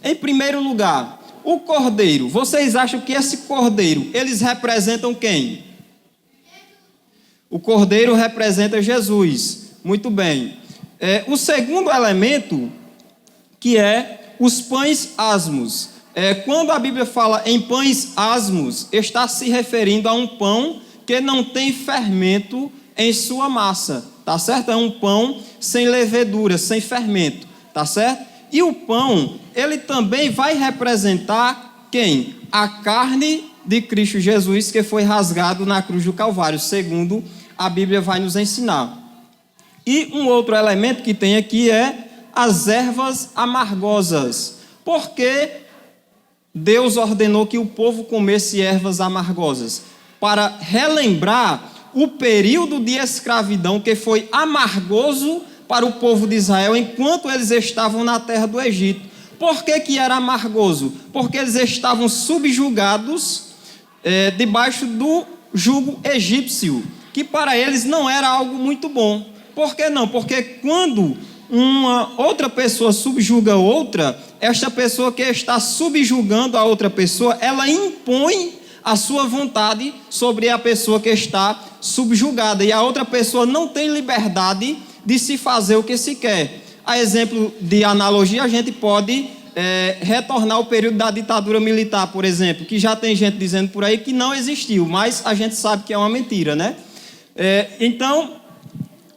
Em primeiro lugar, o cordeiro. Vocês acham que esse cordeiro, eles representam quem? O cordeiro representa Jesus. Muito bem. O segundo elemento, que é os pães asmos. Quando a Bíblia fala em pães asmos, está se referindo a um pão que não tem fermento em sua massa, tá certo? É um pão sem levedura, sem fermento, tá certo? E o pão, ele também vai representar quem? A carne de Cristo Jesus, que foi rasgado na cruz do Calvário, segundo a Bíblia vai nos ensinar. E um outro elemento que tem aqui é as ervas amargosas. Por que Deus ordenou que o povo comesse ervas amargosas? Para relembrar o período de escravidão que foi amargoso para o povo de Israel enquanto eles estavam na terra do Egito. Por que era amargoso? Porque eles estavam subjugados debaixo do jugo egípcio, que para eles não era algo muito bom. Por que não? Porque quando uma outra pessoa subjuga outra, esta pessoa que está subjugando a outra pessoa, ela impõe a sua vontade sobre a pessoa que está subjugada, e a outra pessoa não tem liberdade de se fazer o que se quer. A exemplo de analogia, a gente pode retornar ao período da ditadura militar, por exemplo, que já tem gente dizendo por aí que não existiu, mas a gente sabe que é uma mentira, né? Então,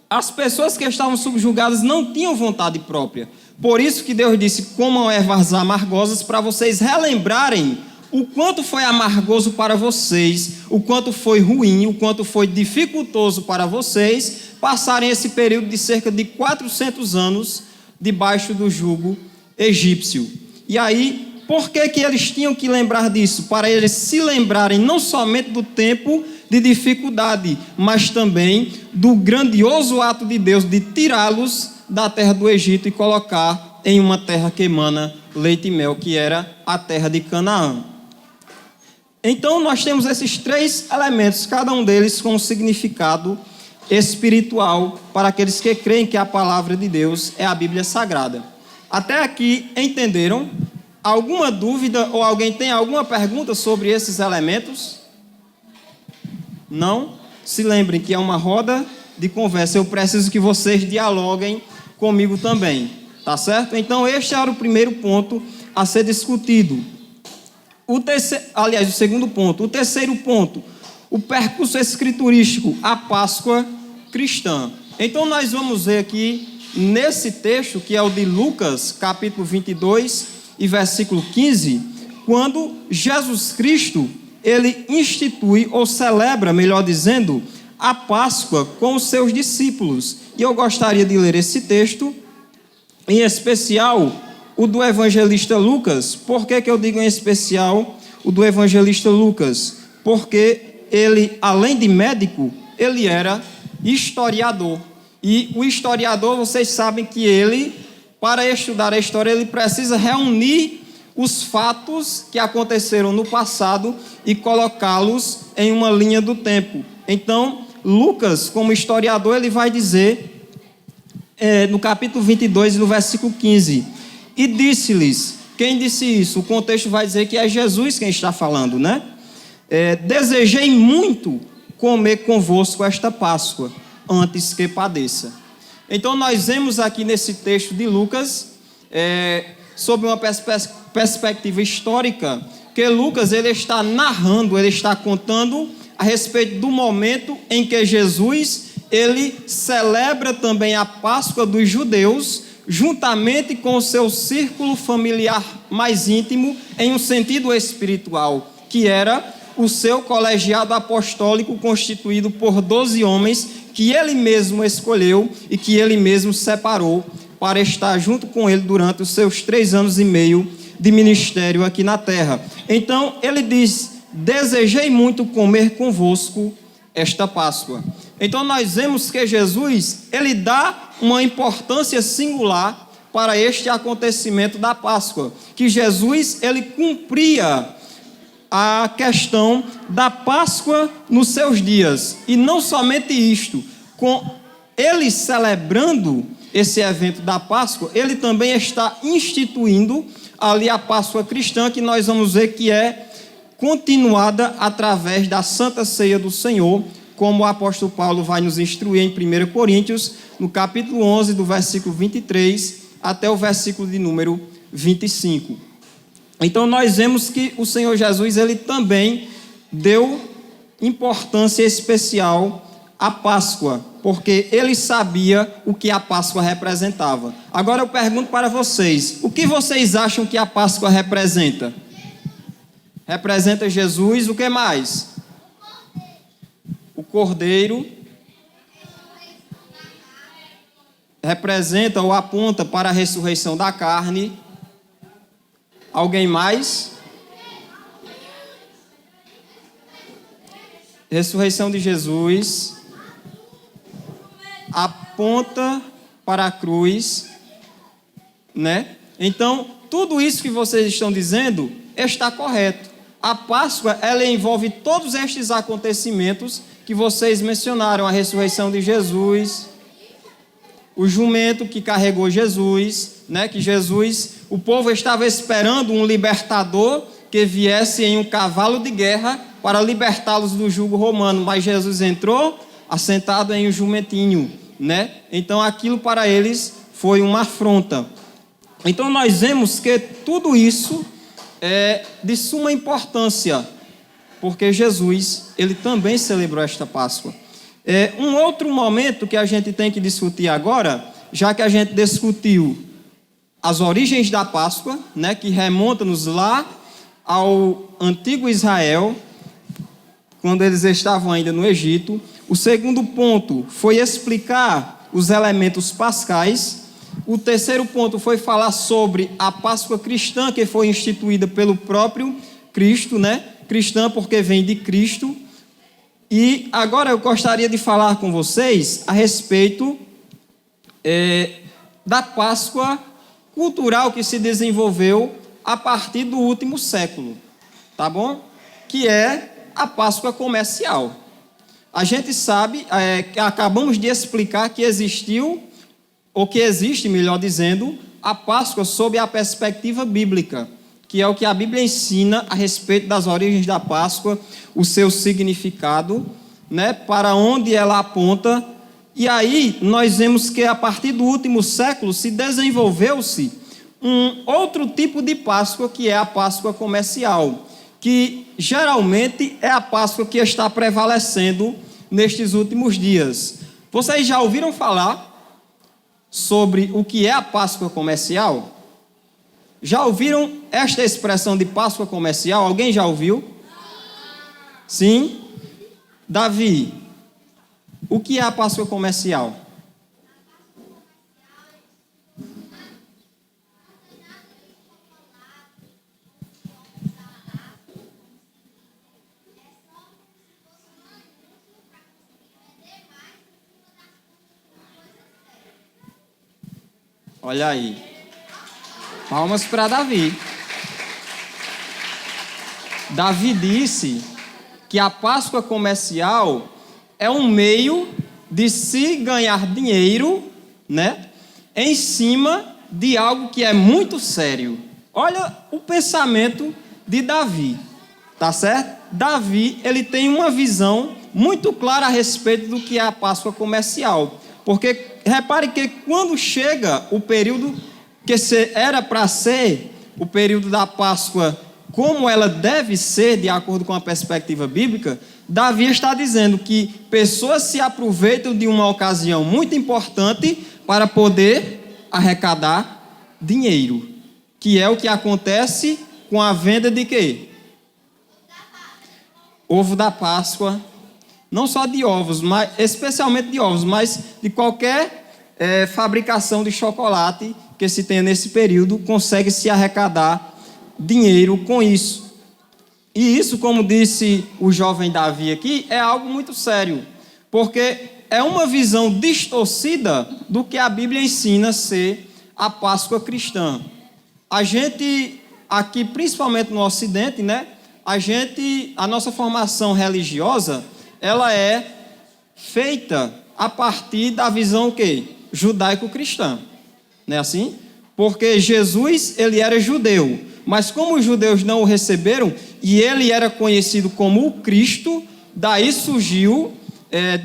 as pessoas que estavam subjugadas não tinham vontade própria. Por isso que Deus disse, comam ervas amargosas, para vocês relembrarem o quanto foi amargoso para vocês, o quanto foi ruim, o quanto foi dificultoso para vocês passarem esse período de cerca de 400 anos debaixo do jugo egípcio. E aí, por que eles tinham que lembrar disso? Para eles se lembrarem não somente do tempo de dificuldade, mas também do grandioso ato de Deus de tirá-los da terra do Egito e colocar em uma terra que emana leite e mel, que era a terra de Canaã. Então nós temos esses três elementos, cada um deles com um significado espiritual para aqueles que creem que a palavra de Deus é a Bíblia Sagrada. Até aqui entenderam? Alguma dúvida ou alguém tem alguma pergunta sobre esses elementos? Não? Se lembrem que é uma roda de conversa, eu preciso que vocês dialoguem comigo também, tá certo? Então este era o primeiro ponto a ser discutido. O segundo ponto. O terceiro ponto, o percurso escriturístico, a Páscoa cristã. Então nós vamos ver aqui nesse texto, que é o de Lucas, capítulo 22 e versículo 15, quando Jesus Cristo, ele institui ou celebra, melhor dizendo, a Páscoa com os seus discípulos. E eu gostaria de ler esse texto, em especial o do evangelista Lucas. Por que eu digo em especial o do evangelista Lucas? Porque ele, além de médico, ele era historiador. E o historiador, vocês sabem que ele, para estudar a história, ele precisa reunir os fatos que aconteceram no passado e colocá-los em uma linha do tempo. Então, Lucas, como historiador, ele vai dizer, no capítulo 22, no versículo 15, e disse-lhes, quem disse isso? O contexto vai dizer que é Jesus quem está falando, né? Desejei muito comer convosco esta Páscoa, antes que padeça. Então, nós vemos aqui nesse texto de Lucas, sob uma perspectiva histórica, que Lucas ele está narrando, ele está contando a respeito do momento em que Jesus ele celebra também a Páscoa dos judeus, juntamente com o seu círculo familiar mais íntimo, em um sentido espiritual, que era o seu colegiado apostólico constituído por 12 homens que ele mesmo escolheu e que ele mesmo separou para estar junto com ele durante os seus 3 anos e meio de ministério aqui na terra. Então ele diz, desejei muito comer convosco esta Páscoa. Então nós vemos que Jesus, ele dá uma importância singular para este acontecimento da Páscoa, que Jesus, ele cumpria a questão da Páscoa nos seus dias, e não somente isto, com ele celebrando esse evento da Páscoa, ele também está instituindo ali a Páscoa cristã, que nós vamos ver que é continuada através da Santa Ceia do Senhor, como o apóstolo Paulo vai nos instruir em 1 Coríntios, no capítulo 11, do versículo 23 até o versículo de número 25. Então nós vemos que o Senhor Jesus, ele também deu importância especial à Páscoa, porque ele sabia o que a Páscoa representava. Agora eu pergunto para vocês, o que vocês acham que a Páscoa representa? Representa Jesus, o que mais? O Cordeiro. Representa ou aponta para a ressurreição da carne. Alguém mais? Ressurreição de Jesus. Aponta para a cruz, né? Então, tudo isso que vocês estão dizendo está correto. A Páscoa, ela envolve todos estes acontecimentos que vocês mencionaram, a ressurreição de Jesus, o jumento que carregou Jesus, né? Que Jesus, o povo estava esperando um libertador que viesse em um cavalo de guerra para libertá-los do jugo romano, mas Jesus entrou assentado em um jumentinho, né? Então aquilo para eles foi uma afronta. Então nós vemos que tudo isso é de suma importância, porque Jesus, ele também celebrou esta Páscoa. Um outro momento que a gente tem que discutir agora, já que a gente discutiu as origens da Páscoa, né, que remontam-nos lá ao antigo Israel, quando eles estavam ainda no Egito. O segundo ponto foi explicar os elementos pascais. O terceiro ponto foi falar sobre a Páscoa cristã, que foi instituída pelo próprio Cristo, né? Cristã porque vem de Cristo. E agora eu gostaria de falar com vocês a respeito da Páscoa cultural que se desenvolveu a partir do último século, tá bom? Que é a Páscoa comercial. A gente sabe, que acabamos de explicar que existiu, ou que existe, melhor dizendo, a Páscoa sob a perspectiva bíblica, que é o que a Bíblia ensina a respeito das origens da Páscoa, o seu significado, né, para onde ela aponta. E aí nós vemos que a partir do último século se desenvolveu-se um outro tipo de Páscoa, que é a Páscoa comercial, que geralmente é a Páscoa que está prevalecendo nestes últimos dias. Vocês já ouviram falar sobre o que é a Páscoa comercial? Já ouviram esta expressão de Páscoa comercial? Alguém já ouviu? Sim? Davi, o que é a Páscoa comercial? Olha aí. Palmas para Davi. Davi disse que a Páscoa comercial é um meio de se ganhar dinheiro, né, em cima de algo que é muito sério. Olha o pensamento de Davi, tá certo? Davi, ele tem uma visão muito clara a respeito do que é a Páscoa comercial. Porque repare que quando chega o período que era para ser o período da Páscoa, como ela deve ser, de acordo com a perspectiva bíblica, Davi está dizendo que pessoas se aproveitam de uma ocasião muito importante para poder arrecadar dinheiro, que é o que acontece com a venda de quê? Ovo da Páscoa. Não só de ovos, mas especialmente de ovos, mas de qualquer fabricação de chocolate que se tenha nesse período, consegue se arrecadar dinheiro com isso. E isso, como disse o jovem Davi aqui, é algo muito sério, porque é uma visão distorcida do que a Bíblia ensina ser a Páscoa cristã. A gente, aqui principalmente no Ocidente, né, a nossa formação religiosa, ela é feita a partir da visão o quê? Judaico-cristã. Não é assim? porque Jesus, ele era judeu, mas como os judeus não o receberam, e ele era conhecido como o Cristo, daí surgiu,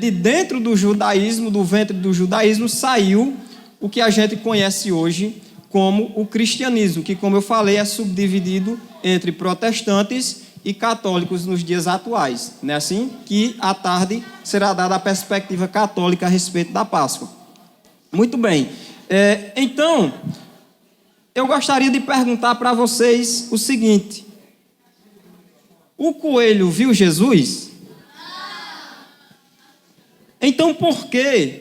de dentro do judaísmo, do ventre do judaísmo, saiu o que a gente conhece hoje como o cristianismo, que, como eu falei, é subdividido entre protestantes e católicos nos dias atuais. Não é assim? Que à tarde será dada a perspectiva católica a respeito da Páscoa. Muito bem. Então, eu gostaria de perguntar para vocês o seguinte: o coelho viu Jesus? Então, por que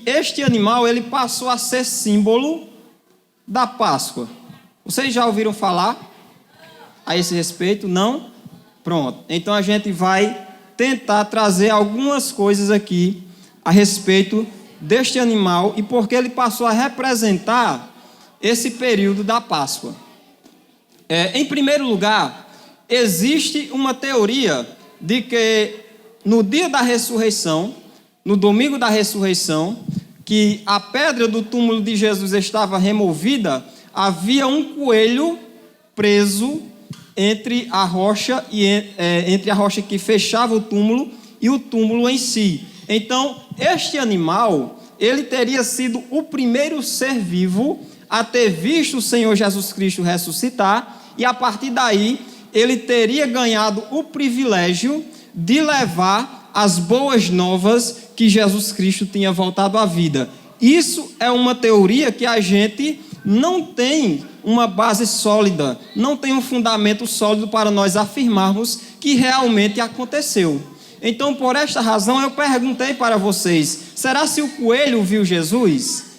este animal ele passou a ser símbolo da Páscoa? Vocês já ouviram falar a esse respeito? Não? Pronto. Então, a gente vai tentar trazer algumas coisas aqui a respeito deste animal e por que ele passou a representar esse período da Páscoa. Em primeiro lugar, existe uma teoria de que no dia da ressurreição, no domingo da ressurreição, que a pedra do túmulo de Jesus estava removida, havia um coelho preso entre a rocha que fechava o túmulo e o túmulo em si. Então, este animal, ele teria sido o primeiro ser vivo a ter visto o Senhor Jesus Cristo ressuscitar, e a partir daí ele teria ganhado o privilégio de levar as boas novas que Jesus Cristo tinha voltado à vida. Isso é uma teoria que a gente não tem uma base sólida, não tem um fundamento sólido para nós afirmarmos que realmente aconteceu. Então, por esta razão, eu perguntei para vocês: será se o coelho viu Jesus?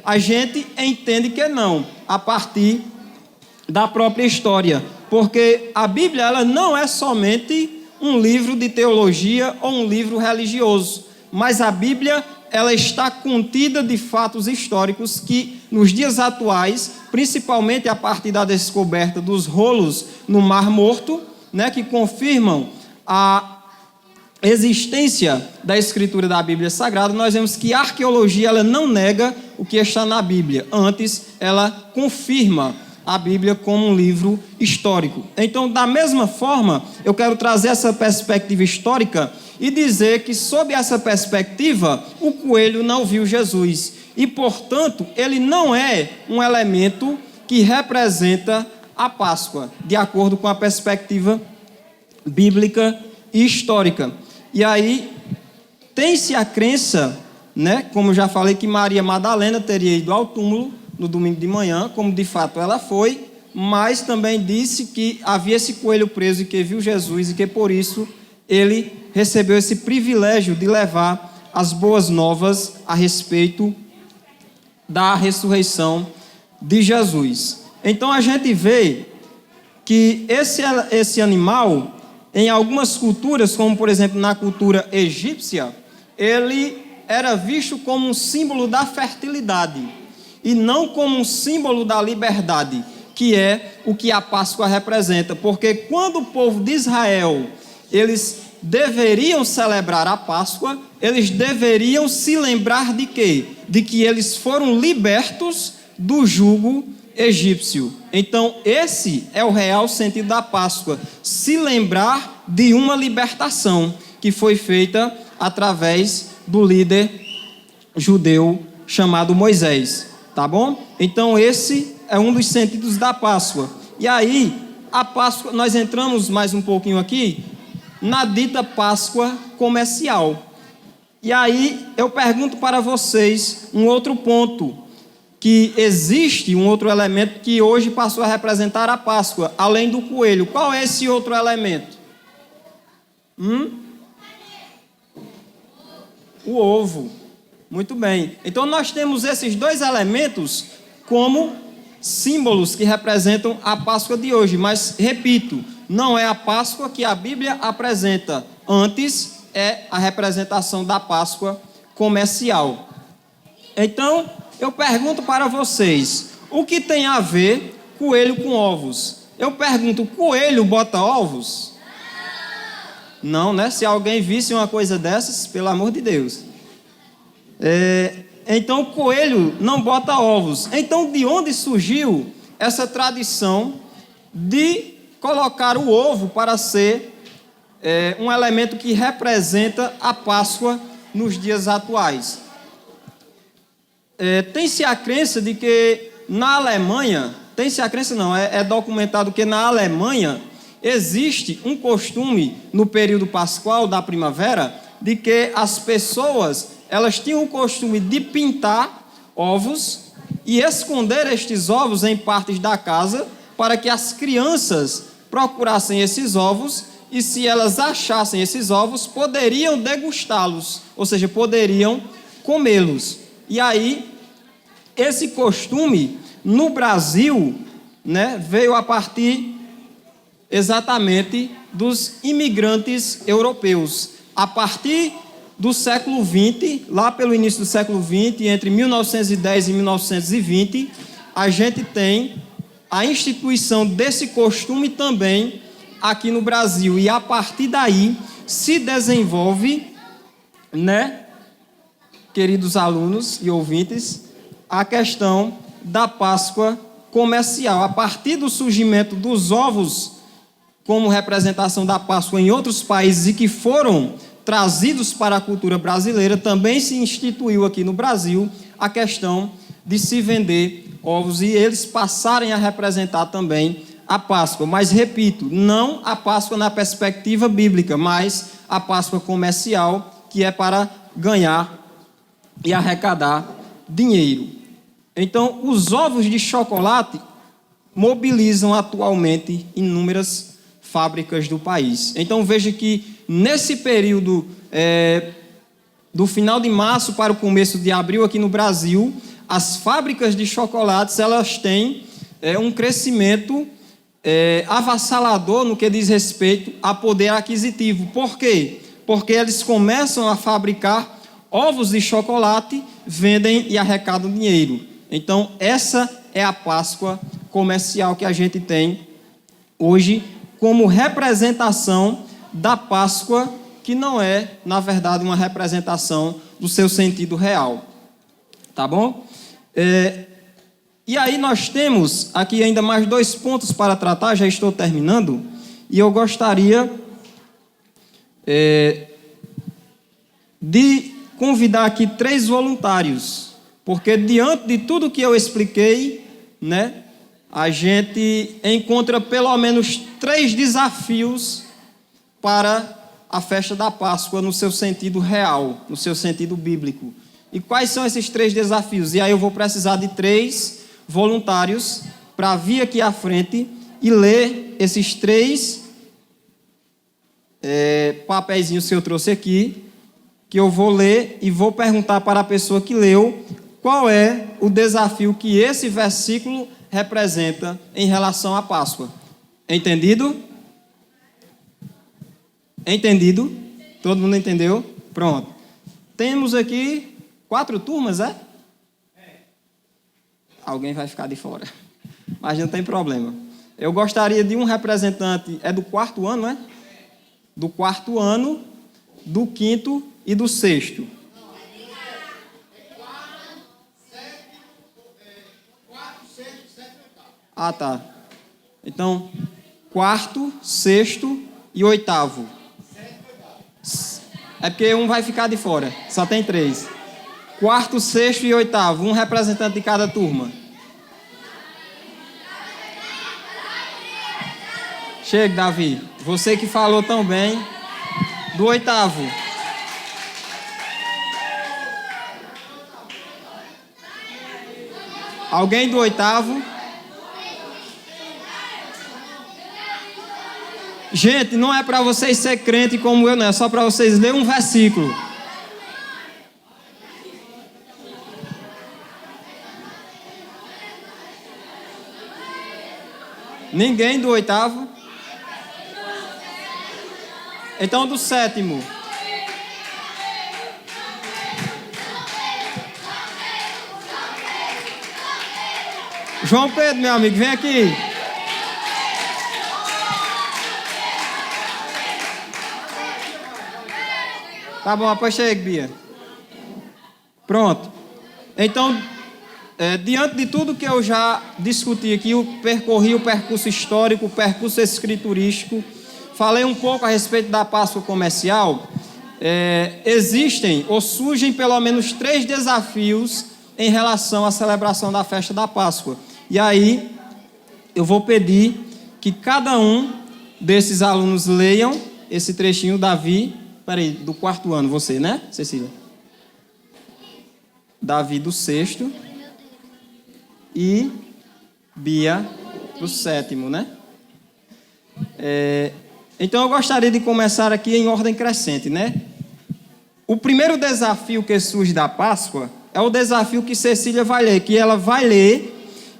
A gente entende que não, a partir da própria história, porque a Bíblia ela não é somente um livro de teologia ou um livro religioso, mas a Bíblia ela está contida de fatos históricos que, nos dias atuais, principalmente a partir da descoberta dos rolos no Mar Morto, que confirmam a existência da escritura da Bíblia Sagrada, nós vemos que a arqueologia ela não nega o que está na Bíblia, antes ela confirma a Bíblia como um livro histórico. Então, da mesma forma, eu quero trazer essa perspectiva histórica e dizer que, sob essa perspectiva, o coelho não viu Jesus. E, portanto, ele não é um elemento que representa a Páscoa, de acordo com a perspectiva bíblica e histórica. E aí, tem-se a crença, como já falei, que Maria Madalena teria ido ao túmulo no domingo de manhã, como de fato ela foi, mas também disse que havia esse coelho preso e que viu Jesus e que por isso ele recebeu esse privilégio de levar as boas novas a respeito da ressurreição de Jesus. Então a gente vê que esse animal, em algumas culturas, como por exemplo na cultura egípcia, ele era visto como um símbolo da fertilidade e não como um símbolo da liberdade, que é o que a Páscoa representa. Porque quando o povo de Israel, eles deveriam celebrar a Páscoa, eles deveriam se lembrar de quê? De que eles foram libertos do jugo egípcio. Então, esse é o real sentido da Páscoa, se lembrar de uma libertação que foi feita através do líder judeu chamado Moisés. Tá bom? Então esse é um dos sentidos da Páscoa. E aí, a Páscoa, nós entramos mais um pouquinho aqui na dita Páscoa comercial. E aí eu pergunto para vocês um outro ponto, que existe um outro elemento que hoje passou a representar a Páscoa, além do coelho. Qual é esse outro elemento? O ovo. Muito bem. Então nós temos esses dois elementos como símbolos que representam a Páscoa de hoje. Mas, repito, não é a Páscoa que a Bíblia apresenta. Antes é a representação da Páscoa comercial. Então, eu pergunto para vocês, o que tem a ver coelho com ovos? Eu pergunto, coelho bota ovos? Não, né? Se alguém visse uma coisa dessas, pelo amor de Deus. Então o coelho não bota ovos. Então de onde surgiu essa tradição de colocar o ovo para ser um elemento que representa a Páscoa nos dias atuais? Tem-se a crença de que na Alemanha, tem-se a crença não, é documentado que na Alemanha existe um costume no período pascual da primavera de que as pessoas, elas tinham o costume de pintar ovos e esconder estes ovos em partes da casa para que as crianças procurassem esses ovos e se elas achassem esses ovos, poderiam degustá-los, ou seja, poderiam comê-los. E aí, esse costume no Brasil, né, veio a partir exatamente dos imigrantes europeus. A partir do século XX, lá pelo início do século XX, entre 1910 e 1920, a gente tem a instituição desse costume também aqui no Brasil. E a partir daí se desenvolve, né, queridos alunos e ouvintes, a questão da Páscoa comercial. A partir do surgimento dos ovos como representação da Páscoa em outros países e que foram trazidos para a cultura brasileira, também se instituiu aqui no Brasil a questão de se vender ovos e eles passarem a representar também a Páscoa. Mas, repito, não a Páscoa na perspectiva bíblica, mas a Páscoa comercial, que é para ganhar e arrecadar dinheiro. Então, os ovos de chocolate mobilizam atualmente inúmeras fábricas do país. Então, veja que nesse período do final de março para o começo de abril aqui no Brasil, as fábricas de chocolates, elas têm um crescimento avassalador no que diz respeito a poder aquisitivo. Por quê? Porque eles começam a fabricar ovos de chocolate, vendem e arrecadam dinheiro. Então, essa é a Páscoa comercial que a gente tem hoje como representação da Páscoa, que não é, na verdade, uma representação do seu sentido real. Tá bom? E aí nós temos aqui ainda mais 2 pontos para tratar, já estou terminando, e eu gostaria de convidar aqui 3 voluntários, porque diante de tudo que eu expliquei, né, a gente encontra pelo menos 3 desafios para a festa da Páscoa no seu sentido real, no seu sentido bíblico. E quais são esses 3 desafios? E aí eu vou precisar de 3 voluntários para vir aqui à frente e ler esses 3 papeizinhos que eu trouxe aqui, que eu vou ler e vou perguntar para a pessoa que leu qual é o desafio que esse versículo representa em relação à Páscoa. Entendido? Entendido? Todo mundo entendeu? Pronto. Temos aqui 4 turmas, é? Alguém vai ficar de fora. Mas não tem problema. Eu gostaria de um representante, é do 4º ano, é? Do 4º ano, do 5º e do 6º. Ah, tá. Então, 4º, 6º e 8º. É porque um vai ficar de fora. Só tem 3. 4º, 6º e 8º. Um representante de cada turma. Chega, Davi. Você que falou tão bem. Do 8º. Alguém do 8º? Gente, não é para vocês ser crente como eu, não. É só para vocês lerem um versículo. Ninguém do 8º? Então do 7º. João Pedro, meu amigo, vem aqui. Tá bom, após chega, Bia. Pronto. Então, diante de tudo que eu já discuti aqui, eu percorri o percurso histórico, o percurso escriturístico, falei um pouco a respeito da Páscoa comercial. Existem ou surgem pelo menos 3 desafios em relação à celebração da festa da Páscoa. E aí, eu vou pedir que cada um desses alunos leiam esse trechinho. Davi, do 4º ano, você, né, Cecília? Davi do 6º e Bia do 7º, né? Então eu gostaria de começar aqui em ordem crescente, né? O primeiro desafio que surge da Páscoa é o desafio que Cecília vai ler, que ela vai ler,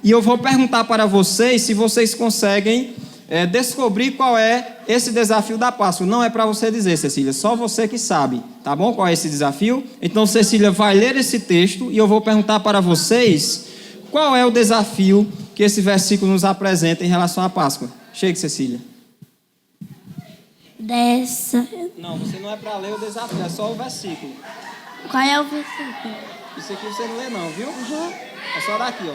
e eu vou perguntar para vocês se vocês conseguem descobrir qual é esse desafio da Páscoa. Não é para você dizer, Cecília, só você que sabe, tá bom? Qual é esse desafio? Então Cecília vai ler esse texto e eu vou perguntar para vocês qual é o desafio que esse versículo nos apresenta em relação à Páscoa. Chegue, Cecília. Não, você não é para ler o desafio, é só o versículo. Qual é o versículo? Isso aqui você não lê não, viu? Uhum. É só daqui, ó.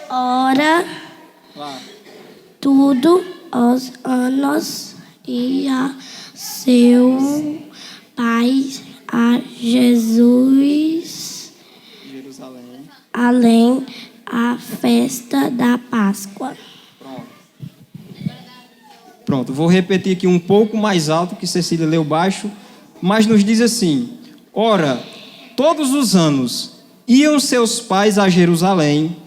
Ora, Lá. tudo os anos e a seu pai a Jesus Jerusalém. além a festa da Páscoa. Pronto, vou repetir aqui um pouco mais alto, que Cecília leu baixo, mas nos diz assim: ora, todos os anos iam seus pais a Jerusalém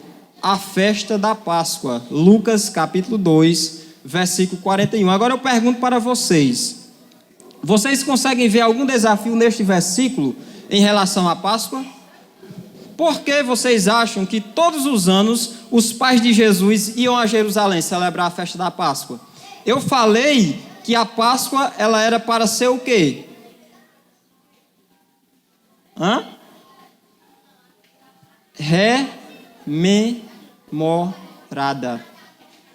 à festa da Páscoa. Lucas capítulo 2, versículo 41. Agora eu pergunto para vocês: vocês conseguem ver algum desafio neste versículo em relação à Páscoa? Por que vocês acham que todos os anos os pais de Jesus iam a Jerusalém celebrar a festa da Páscoa? Eu falei que a Páscoa ela era para ser o quê? Rememorada.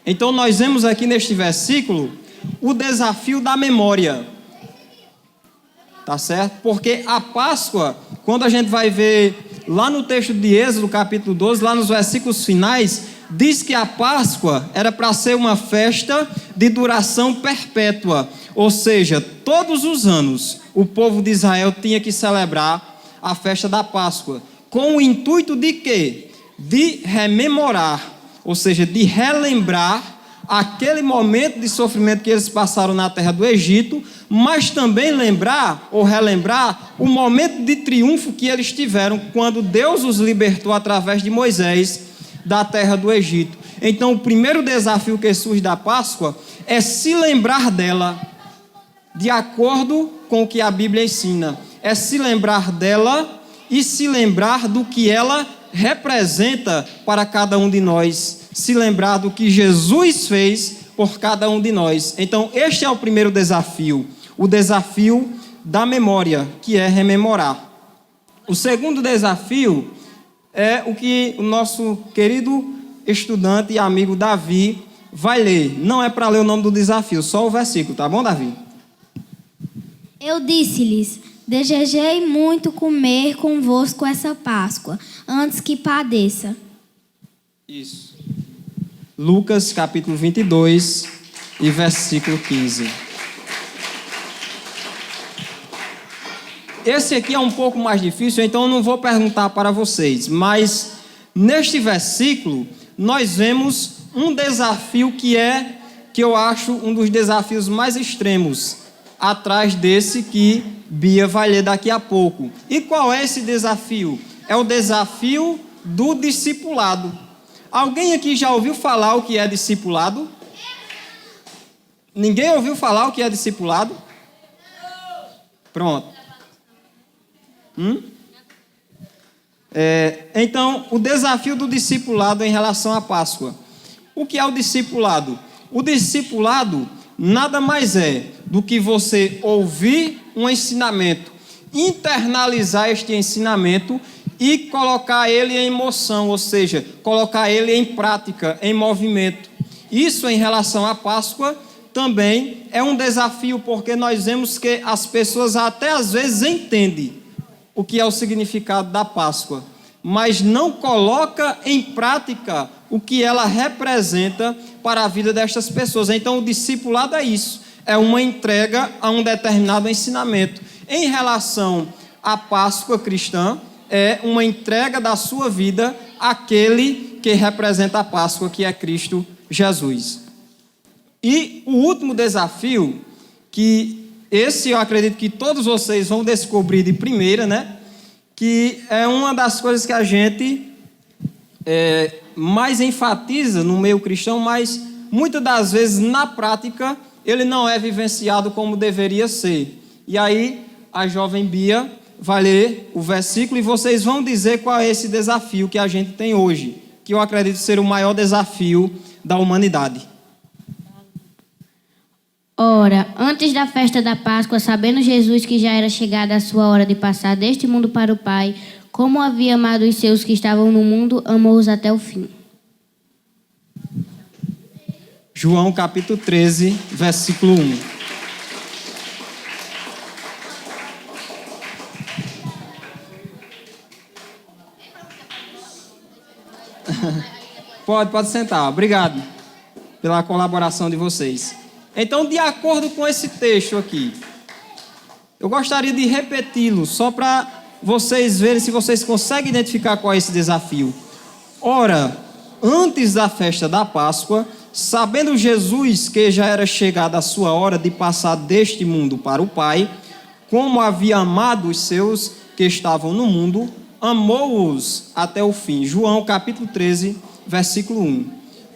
Então nós vemos aqui neste versículo o desafio da memória. Tá certo? Porque a Páscoa, quando a gente vai ver lá no texto de Êxodo, capítulo 12, lá nos versículos finais, diz que a Páscoa era para ser uma festa de duração perpétua. Ou seja, todos os anos o povo de Israel tinha que celebrar a festa da Páscoa. Com o intuito de quê? De rememorar, ou seja, de relembrar aquele momento de sofrimento que eles passaram na terra do Egito, mas também lembrar ou relembrar o momento de triunfo que eles tiveram quando Deus os libertou através de Moisés da terra do Egito. Então o primeiro desafio que surge da Páscoa é se lembrar dela de acordo com o que a Bíblia ensina. É se lembrar dela e se lembrar do que ela representa para cada um de nós. Se lembrar do que Jesus fez por cada um de nós. Então este é o primeiro desafio. O desafio da memória, que é rememorar. O segundo desafio é o que o nosso querido estudante e amigo Davi vai ler. Não é para ler o nome do desafio, só o versículo, tá bom, Davi? Eu disse-lhes: desejei muito comer convosco essa Páscoa, antes que padeça. Isso. Lucas capítulo 22 e versículo 15. Esse aqui é um pouco mais difícil, então eu não vou perguntar para vocês, mas neste versículo nós vemos um desafio que eu acho um dos desafios mais extremos, atrás desse que Bia vai ler daqui a pouco. E qual é esse desafio? É o desafio do discipulado. Alguém aqui já ouviu falar o que é discipulado? Ninguém ouviu falar o que é discipulado? Pronto. Então, o desafio do discipulado em relação à Páscoa. O que é o discipulado? O discipulado nada mais é do que você ouvir um ensinamento, internalizar este ensinamento e colocar ele em moção, ou seja, colocar ele em prática, em movimento. Isso em relação à Páscoa também é um desafio, porque nós vemos que as pessoas até às vezes entendem o que é o significado da Páscoa, mas não coloca em prática o que ela representa para a vida destas pessoas. Então, o discipulado é isso, é uma entrega a um determinado ensinamento. Em relação à Páscoa cristã, é uma entrega da sua vida àquele que representa a Páscoa, que é Cristo Jesus. E o último desafio, que esse eu acredito que todos vocês vão descobrir de primeira, né? Que é uma das coisas que a gente mais enfatiza no meio cristão, mas muitas das vezes na prática ele não é vivenciado como deveria ser. E aí a jovem Bia vai ler o versículo e vocês vão dizer qual é esse desafio que a gente tem hoje, que eu acredito ser o maior desafio da humanidade. Ora, antes da festa da Páscoa, sabendo Jesus que já era chegada a sua hora de passar deste mundo para o Pai, como havia amado os seus que estavam no mundo, amou-os até o fim. João capítulo 13, versículo 1. Pode sentar. Obrigado pela colaboração de vocês. Então, de acordo com esse texto aqui, eu gostaria de repeti-lo, só para vocês verem se vocês conseguem identificar qual é esse desafio. Ora, antes da festa da Páscoa, sabendo Jesus que já era chegada a sua hora de passar deste mundo para o Pai, como havia amado os seus que estavam no mundo, amou-os até o fim. João capítulo 13, versículo 1.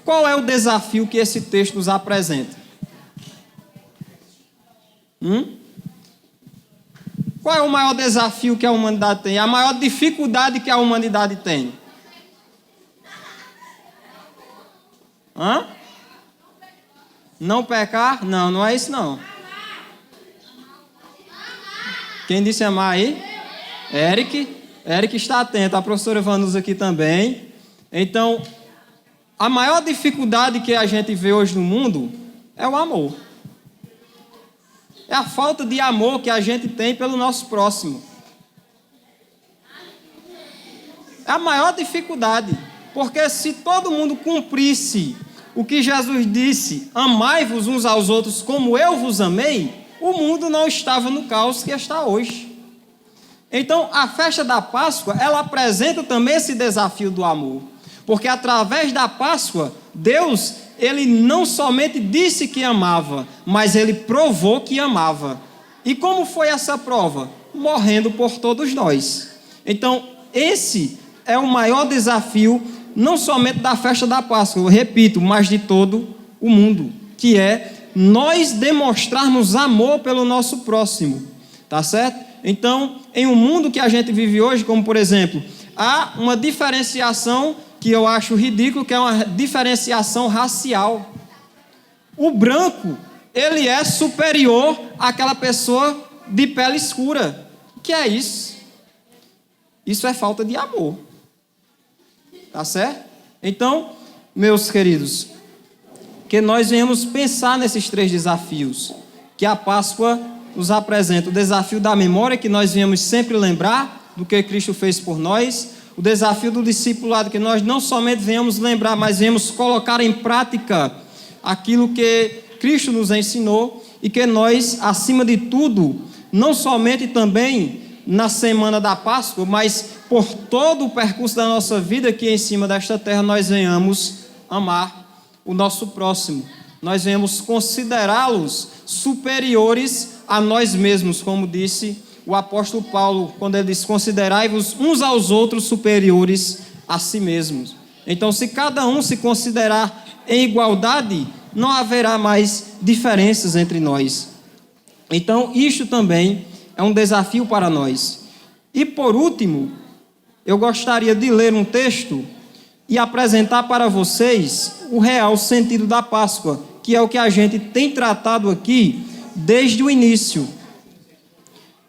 Qual é o desafio que esse texto nos apresenta? Qual é o maior desafio que a humanidade tem? A maior dificuldade que a humanidade tem? Não pecar? Não, não é isso não. Quem disse amar aí? Eric está atento, a professora Vanusa aqui também. Então, a maior dificuldade que a gente vê hoje no mundo é o amor. É a falta de amor que a gente tem pelo nosso próximo. É a maior dificuldade. Porque se todo mundo cumprisse o que Jesus disse, amai-vos uns aos outros como eu vos amei, o mundo não estava no caos que está hoje. Então, a festa da Páscoa, ela apresenta também esse desafio do amor. Porque através da Páscoa, Deus, ele não somente disse que amava, mas ele provou que amava. E como foi essa prova? Morrendo por todos nós. Então, esse é o maior desafio, não somente da festa da Páscoa, eu repito, mas de todo o mundo, que é nós demonstrarmos amor pelo nosso próximo, tá certo? Então, em um mundo que a gente vive hoje, como por exemplo, há uma diferenciação que eu acho ridículo, que é uma diferenciação racial. O branco, ele é superior àquela pessoa de pele escura. O que é isso? Isso é falta de amor. Tá certo? Então, meus queridos, que nós venhamos pensar nesses 3 desafios que a Páscoa nos apresenta. O desafio da memória, que nós venhamos sempre lembrar do que Cristo fez por nós. O desafio do discipulado, que nós não somente venhamos lembrar, mas venhamos colocar em prática aquilo que Cristo nos ensinou. E que nós, acima de tudo, não somente também na semana da Páscoa, mas por todo o percurso da nossa vida aqui em cima desta terra, nós venhamos amar o nosso próximo. Nós venhamos considerá-los superiores a nós mesmos, como disse o apóstolo Paulo, quando ele diz: considerai-vos uns aos outros superiores a si mesmos. Então, se cada um se considerar em igualdade, não haverá mais diferenças entre nós. Então, isto também é um desafio para nós. E por último, eu gostaria de ler um texto e apresentar para vocês o real sentido da Páscoa, que é o que a gente tem tratado aqui desde o início.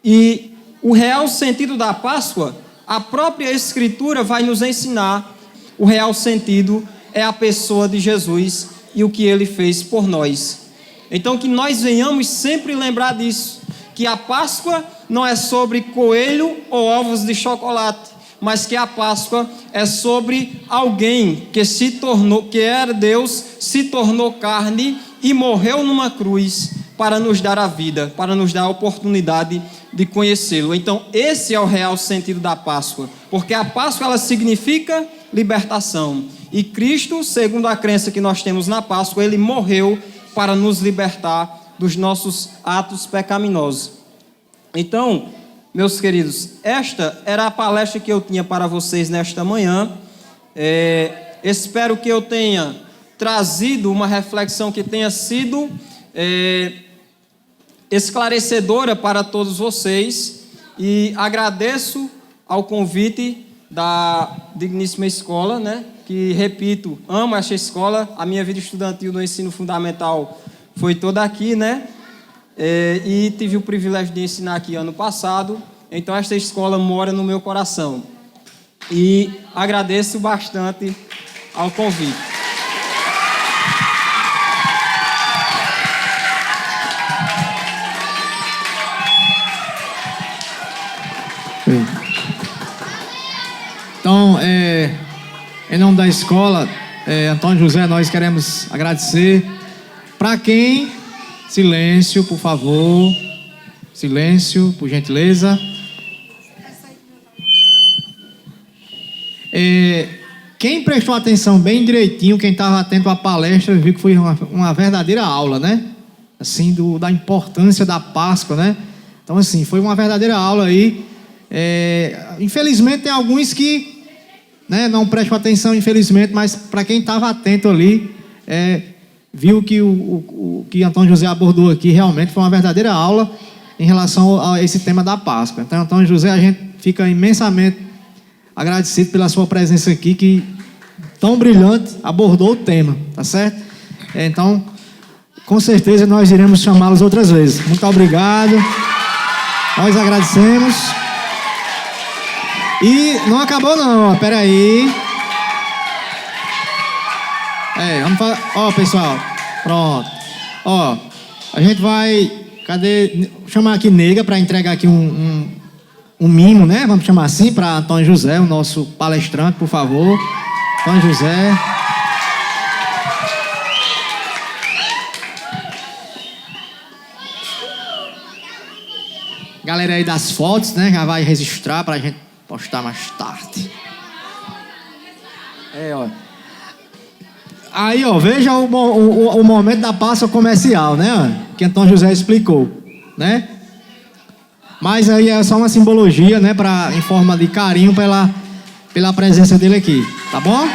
E o real sentido da Páscoa, a própria Escritura vai nos ensinar. O real sentido é a pessoa de Jesus e o que ele fez por nós. Então, que nós venhamos sempre lembrar disso, que a Páscoa não é sobre coelho ou ovos de chocolate, mas que a Páscoa é sobre alguém que se tornou, que era Deus, se tornou carne e morreu numa cruz para nos dar a vida, para nos dar a oportunidade de conhecê-lo. Então, esse é o real sentido da Páscoa, porque a Páscoa ela significa libertação. E Cristo, segundo a crença que nós temos na Páscoa, ele morreu para nos libertar dos nossos atos pecaminosos. Então, meus queridos, esta era a palestra que eu tinha para vocês nesta manhã. Espero que eu tenha trazido uma reflexão que tenha sido esclarecedora para todos vocês, e agradeço ao convite da digníssima escola, né? Que, repito, amo esta escola. A minha vida estudantil no ensino fundamental foi toda aqui, né? E tive o privilégio de ensinar aqui ano passado. Então esta escola mora no meu coração. E agradeço bastante ao convite. Então, em nome da escola, Antônio José, nós queremos agradecer. Para quem, silêncio, por favor, silêncio, por gentileza. Quem prestou atenção bem direitinho, quem estava atento à palestra, viu que foi uma verdadeira aula, né? Assim, da importância da Páscoa, né? Então, assim, foi uma verdadeira aula aí. Infelizmente tem alguns que, né, não prestam atenção, infelizmente, mas para quem estava atento ali, viu que o que Antônio José abordou aqui realmente foi uma verdadeira aula em relação a esse tema da Páscoa. Então, Antônio José, a gente fica imensamente agradecido pela sua presença aqui, que tão brilhante abordou o tema, tá certo? Então, com certeza nós iremos chamá-los outras vezes. Muito obrigado. Nós agradecemos. E não acabou não, espera aí. Vamos fazer. Ó, pessoal, pronto. Ó, a gente vai, vou chamar aqui Nega para entregar aqui um mimo, né? Vamos chamar assim, para Antônio José, o nosso palestrante, por favor. Antônio José. Galera aí das fotos, né? Já vai registrar para a gente postar mais tarde. Ó. Aí, ó, veja o momento da Páscoa comercial, né? Que Antônio José explicou, né? Mas aí é só uma simbologia, né? Em forma de carinho pela presença dele aqui, tá bom?